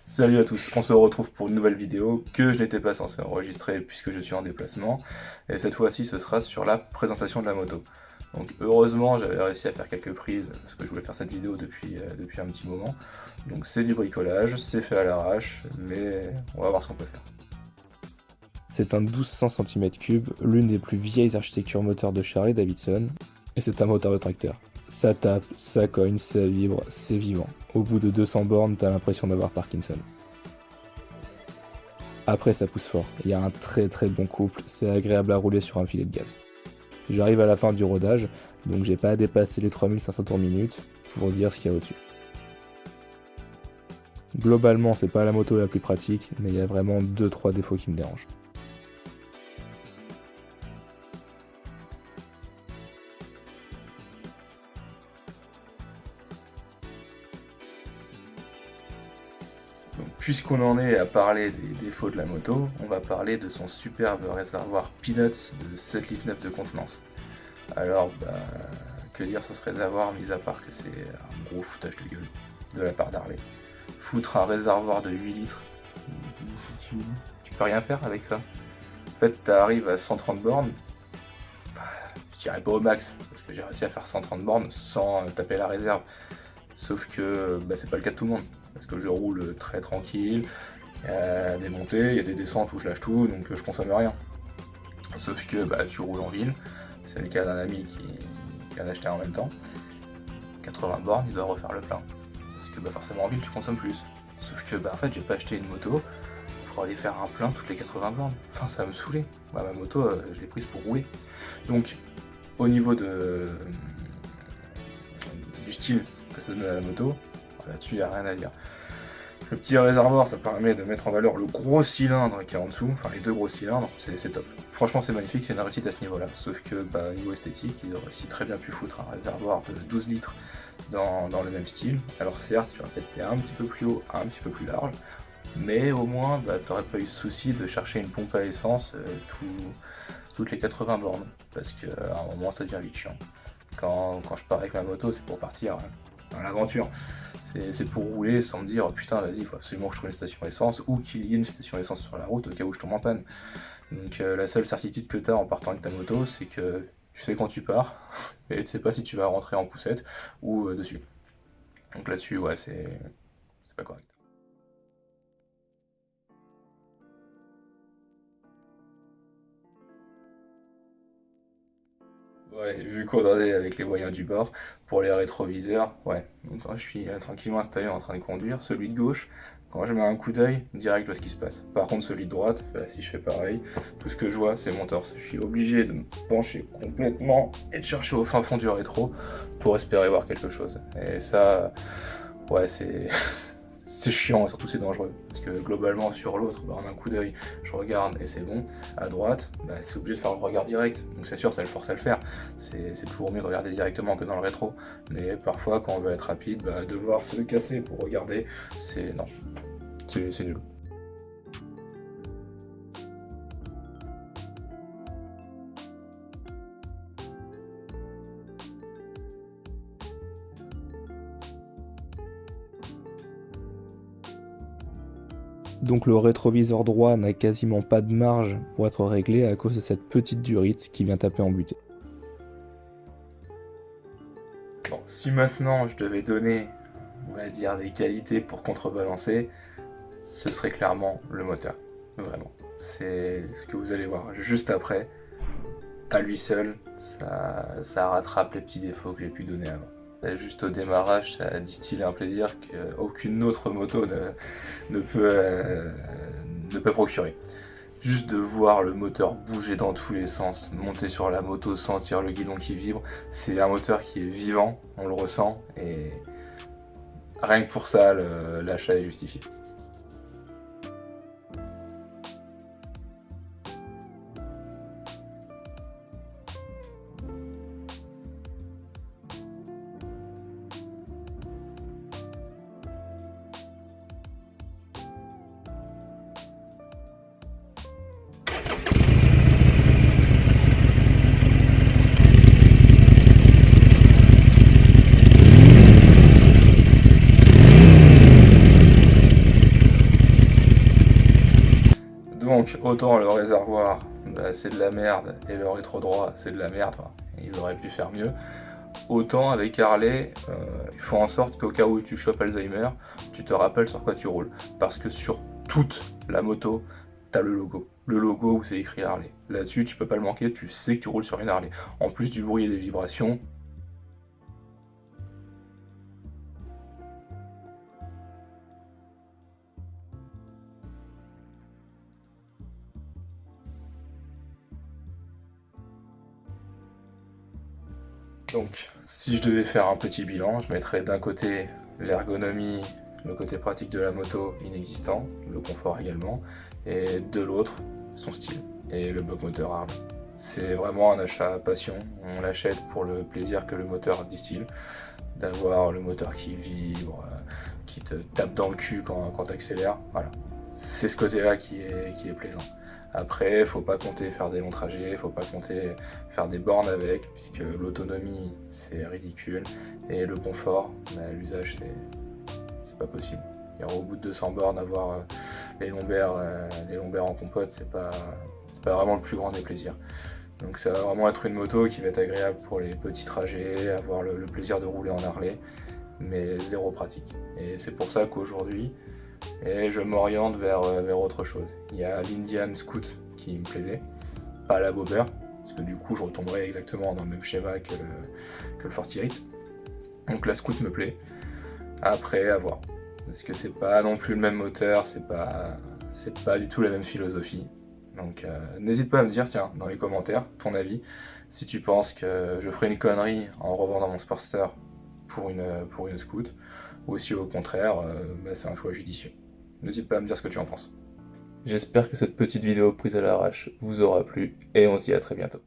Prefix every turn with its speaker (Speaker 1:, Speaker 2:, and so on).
Speaker 1: Salut à tous, on se retrouve pour une nouvelle vidéo que je n'étais pas censé enregistrer puisque je suis en déplacement. Et cette fois-ci, ce sera sur la présentation de la moto. Donc heureusement, j'avais réussi à faire quelques prises parce que je voulais faire cette vidéo depuis un petit moment. Donc c'est du bricolage, c'est fait à l'arrache, mais on va voir ce qu'on peut faire. C'est un 1200 cm3, l'une des plus vieilles architectures moteurs de Harley Davidson, et c'est un moteur de tracteur. Ça tape, ça cogne, ça vibre, c'est vivant. Au bout de 200 bornes, t'as l'impression d'avoir Parkinson. Après, ça pousse fort. Il y a un très très bon couple, c'est agréable à rouler sur un filet de gaz. J'arrive à la fin du rodage, donc j'ai pas à dépasser les 3500 tours minute pour dire ce qu'il y a au-dessus. Globalement, c'est pas la moto la plus pratique, mais il y a vraiment 2-3 défauts qui me dérangent. Donc, puisqu'on en est à parler des défauts de la moto, on va parler de son superbe réservoir Peanuts de 7,9 litres de contenance. Alors, que dire sur ce réservoir, mis à part que c'est un gros foutage de gueule de la part d'Harley. Foutre un réservoir de 8 litres, tu peux rien faire avec ça. En fait, t'arrives à 130 bornes, je dirais pas au max, parce que j'ai réussi à faire 130 bornes sans taper la réserve. Sauf que c'est pas le cas de tout le monde, parce que je roule très tranquille, il y a des montées, il y a des descentes où je lâche tout, donc je consomme rien. Sauf que tu roules en ville, c'est le cas d'un ami qui en a acheté en même temps, 80 bornes, il doit refaire le plein. Parce que forcément en ville tu consommes plus. Sauf que en fait j'ai pas acheté une moto pour aller faire un plein toutes les 80 bornes. Enfin ça va me saouler. Ma moto je l'ai prise pour rouler. Donc au niveau du style que ça donne à la moto, là-dessus il n'y a rien à dire. Le petit réservoir, ça permet de mettre en valeur le gros cylindre qui est en dessous, enfin les deux gros cylindres, c'est top. Franchement c'est magnifique, c'est une réussite à ce niveau-là. Sauf que au niveau esthétique, ils auraient aussi très bien pu foutre un réservoir de 12 litres dans le même style. Alors certes, il aurait peut-être été un petit peu plus haut, un petit peu plus large, mais au moins t'aurais pas eu ce souci de chercher une pompe à essence toutes les 80 bornes. Parce qu'à un moment ça devient vite chiant. Quand je pars avec ma moto, c'est pour partir dans l'aventure. C'est pour rouler sans me dire putain vas-y il faut absolument que je trouve une station essence ou qu'il y ait une station essence sur la route au cas où je tombe en panne. Donc la seule certitude que tu as en partant avec ta moto c'est que tu sais quand tu pars et tu sais pas si tu vas rentrer en poussette ou dessus. Donc là-dessus ouais c'est pas correct. Ouais, vu qu'on en est avec les moyens du bord, pour les rétroviseurs, ouais. Donc quand je suis tranquillement installé en train de conduire, celui de gauche, quand je mets un coup d'œil, direct je vois ce qui se passe. Par contre celui de droite, si je fais pareil, tout ce que je vois c'est mon torse. Je suis obligé de me pencher complètement et de chercher au fin fond du rétro pour espérer voir quelque chose. Et ça, ouais c'est... C'est chiant et surtout c'est dangereux. Parce que globalement sur l'autre, en un coup d'œil, je regarde et c'est bon. À droite, c'est obligé de faire le regard direct. Donc c'est sûr, ça le force à le faire. C'est toujours mieux de regarder directement que dans le rétro. Mais parfois, quand on veut être rapide, devoir se casser pour regarder, c'est... non. C'est nul. Donc le rétroviseur droit n'a quasiment pas de marge pour être réglé à cause de cette petite durite qui vient taper en butée. Bon, si maintenant je devais donner, on va dire, des qualités pour contrebalancer, ce serait clairement le moteur. Vraiment. C'est ce que vous allez voir juste après. À lui seul, ça rattrape les petits défauts que j'ai pu donner avant. Juste au démarrage, ça a distillé un plaisir qu'aucune autre moto ne peut procurer. Juste de voir le moteur bouger dans tous les sens, monter sur la moto, sentir le guidon qui vibre, c'est un moteur qui est vivant, on le ressent, et rien que pour ça, l'achat est justifié. Donc autant le réservoir, bah, c'est de la merde, et le rétro droit, c'est de la merde, enfin, ils auraient pu faire mieux. Autant avec Harley, il faut en sorte qu'au cas où tu chopes Alzheimer, tu te rappelles sur quoi tu roules. Parce que sur toute la moto, t'as le logo. Le logo où c'est écrit Harley. Là-dessus, tu peux pas le manquer, tu sais que tu roules sur une Harley. En plus du bruit et des vibrations. Donc, si je devais faire un petit bilan, je mettrais d'un côté l'ergonomie, le côté pratique de la moto inexistant, le confort également, et de l'autre, son style et le bloc moteur Harley. C'est vraiment un achat passion, on l'achète pour le plaisir que le moteur distille, d'avoir le moteur qui vibre, qui te tape dans le cul quand tu accélères, voilà. C'est ce côté-là qui est plaisant. Après, faut pas compter faire des longs trajets, faut pas compter faire des bornes avec, puisque l'autonomie c'est ridicule, et le confort, bah, l'usage c'est pas possible. Au bout de 200 bornes, avoir les lombaires en compote, c'est pas vraiment le plus grand des plaisirs. Donc ça va vraiment être une moto qui va être agréable pour les petits trajets, avoir le plaisir de rouler en Harley, mais zéro pratique. Et c'est pour ça qu'aujourd'hui, je m'oriente vers autre chose. Il y a l'Indian Scoot qui me plaisait, pas la Bobber, parce que du coup je retomberais exactement dans le même schéma que le 48. Donc la Scoot me plaît. Après, à voir. Parce que c'est pas non plus le même moteur, c'est pas du tout la même philosophie. Donc n'hésite pas à me dire, tiens, dans les commentaires, ton avis, si tu penses que je ferai une connerie en revendant mon Sportster pour une Scoot, ou si au contraire, bah, c'est un choix judicieux. N'hésite pas à me dire ce que tu en penses. J'espère que cette petite vidéo prise à l'arrache vous aura plu, et on se dit à très bientôt.